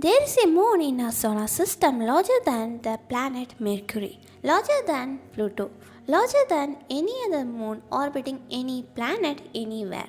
There is a moon in our solar system larger than the planet Mercury, larger than Pluto, larger than any other moon orbiting any planet anywhere.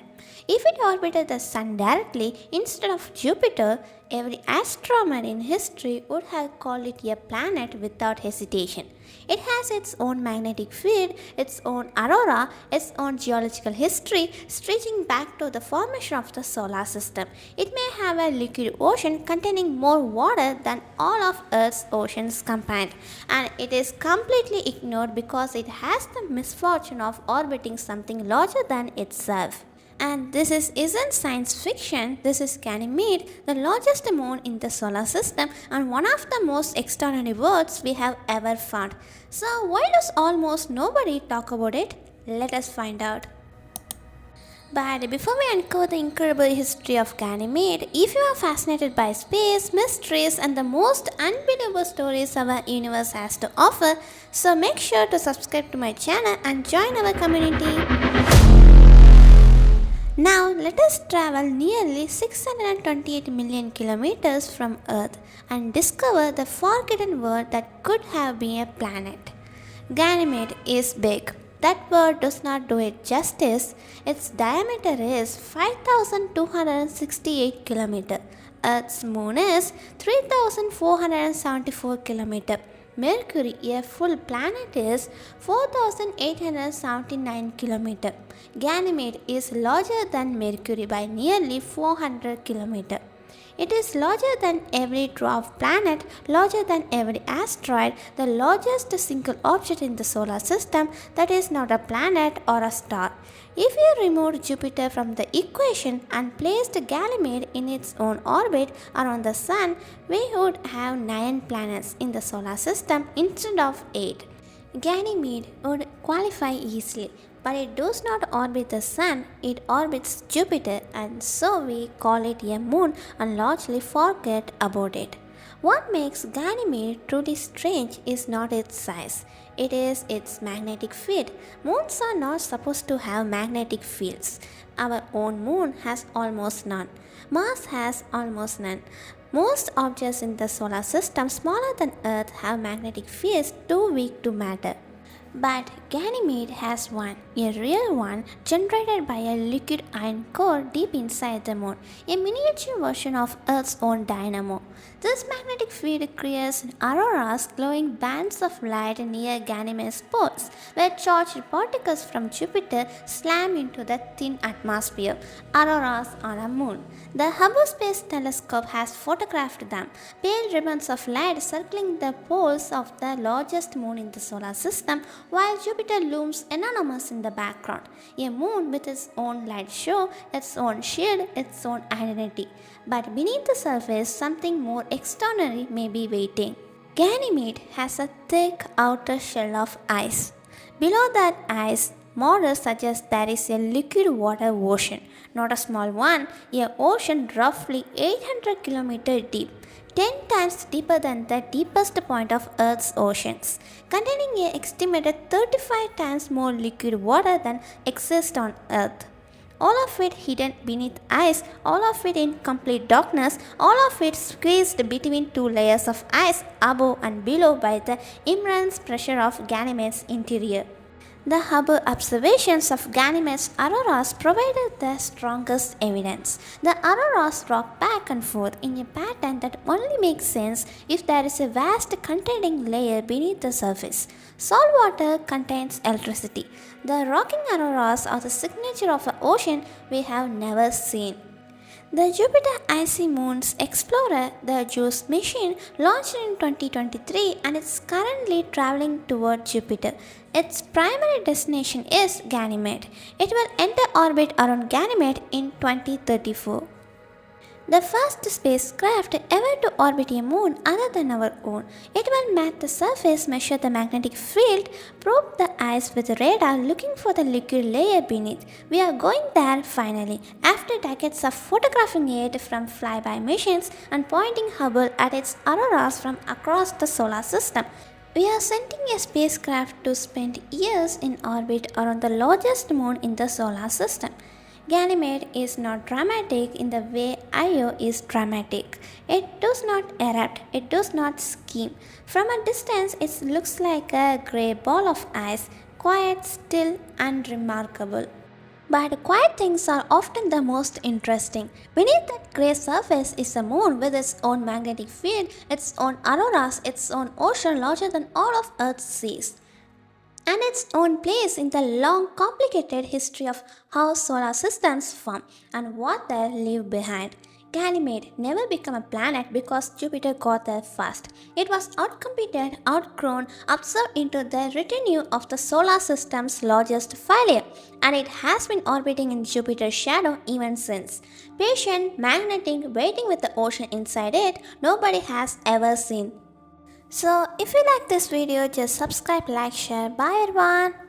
If it orbited the Sun directly instead of Jupiter, every astronomer in history would have called it a planet without hesitation. It has its own magnetic field, its own aurora, its own geological history, stretching back to the formation of the solar system. It may have a liquid ocean containing more water than all of Earth's oceans combined, and it is completely ignored because it has the misfortune of orbiting something larger than itself. And isn't science fiction, this is Ganymede, the largest moon in the solar system and one of the most extraordinary worlds we have ever found. So, why does almost nobody talk about it? Let us find out. But before we uncover the incredible history of Ganymede, if you are fascinated by space, mysteries, and the most unbelievable stories our universe has to offer, so make sure to subscribe to my channel and join our community. Now let us travel nearly 628 million kilometers from Earth and discover the forgotten world that could have been a planet. Ganymede is big. That word does not do it justice. Its diameter is 5268 km. Earth's moon is 3474 km. Mercury, a full planet, is 4879 km. Ganymede is larger than Mercury by nearly 400 km. It is larger than every dwarf planet, larger than every asteroid, the largest single object in the solar system that is not a planet or a star. If you removed Jupiter from the equation and placed Ganymede in its own orbit around the Sun, we would have 9 planets in the solar system instead of 8. Ganymede would qualify easily, but it does not orbit the Sun, it orbits Jupiter, and so we call it a moon and largely forget about it. What makes Ganymede truly strange is not its size, it is its magnetic field. Moons are not supposed to have magnetic fields. Our own moon has almost none. Mars has almost none. Most objects in the solar system smaller than Earth have magnetic fields too weak to matter. But Ganymede has one, a real one, generated by a liquid iron core deep inside the moon, a miniature version of Earth's own dynamo. This magnetic field creates auroras, glowing bands of light near Ganymede's poles, where charged particles from Jupiter slam into the thin atmosphere, auroras on a moon. The Hubble Space Telescope has photographed them, pale ribbons of light circling the poles of the largest moon in the solar system, while Jupiter looms enormous in the background. A moon with its own light show, its own shield, its own identity. But beneath the surface, something more extraordinary may be waiting. Ganymede has a thick outer shell of ice. Below that ice, models suggest there is a liquid water ocean, not a small one, a ocean roughly 800 km deep, 10 times deeper than the deepest point of Earth's oceans, containing an estimated 35 times more liquid water than exists on Earth. All of it hidden beneath ice, all of it in complete darkness, all of it squeezed between 2 layers of ice above and below by the immense pressure of Ganymede's interior. The Hubble observations of Ganymede's auroras provided the strongest evidence. The auroras rock back and forth in a pattern that only makes sense if there is a vast containing layer beneath the surface. Salt water contains electricity. The rocking auroras are the signature of an ocean we have never seen. The Jupiter Icy Moons Explorer, the JUICE mission, launched in 2023 and is currently traveling toward Jupiter. Its primary destination is Ganymede. It will enter orbit around Ganymede in 2034. The first spacecraft ever to orbit a moon other than our own. It will map the surface, measure the magnetic field, probe the ice with radar looking for the liquid layer beneath. We are going there finally, after decades of photographing it from flyby missions and pointing Hubble at its auroras from across the solar system. We are sending a spacecraft to spend years in orbit around the largest moon in the solar system. Ganymede is not dramatic in the way Io is dramatic. It does not erupt, it does not scheme. From a distance, it looks like a grey ball of ice, quiet, still, unremarkable. But quiet things are often the most interesting. Beneath that grey surface is a moon with its own magnetic field, its own auroras, its own ocean larger than all of Earth's seas, and its own place in the long, complicated history of how solar systems form and what they leave behind. Ganymede never became a planet because Jupiter got there first. It was outcompeted, outgrown, absorbed into the retinue of the solar system's largest failure, and it has been orbiting in Jupiter's shadow even since. Patient, magnetic, waiting with the ocean inside it, nobody has ever seen. So, if you like this video, just subscribe, like, share. Bye everyone.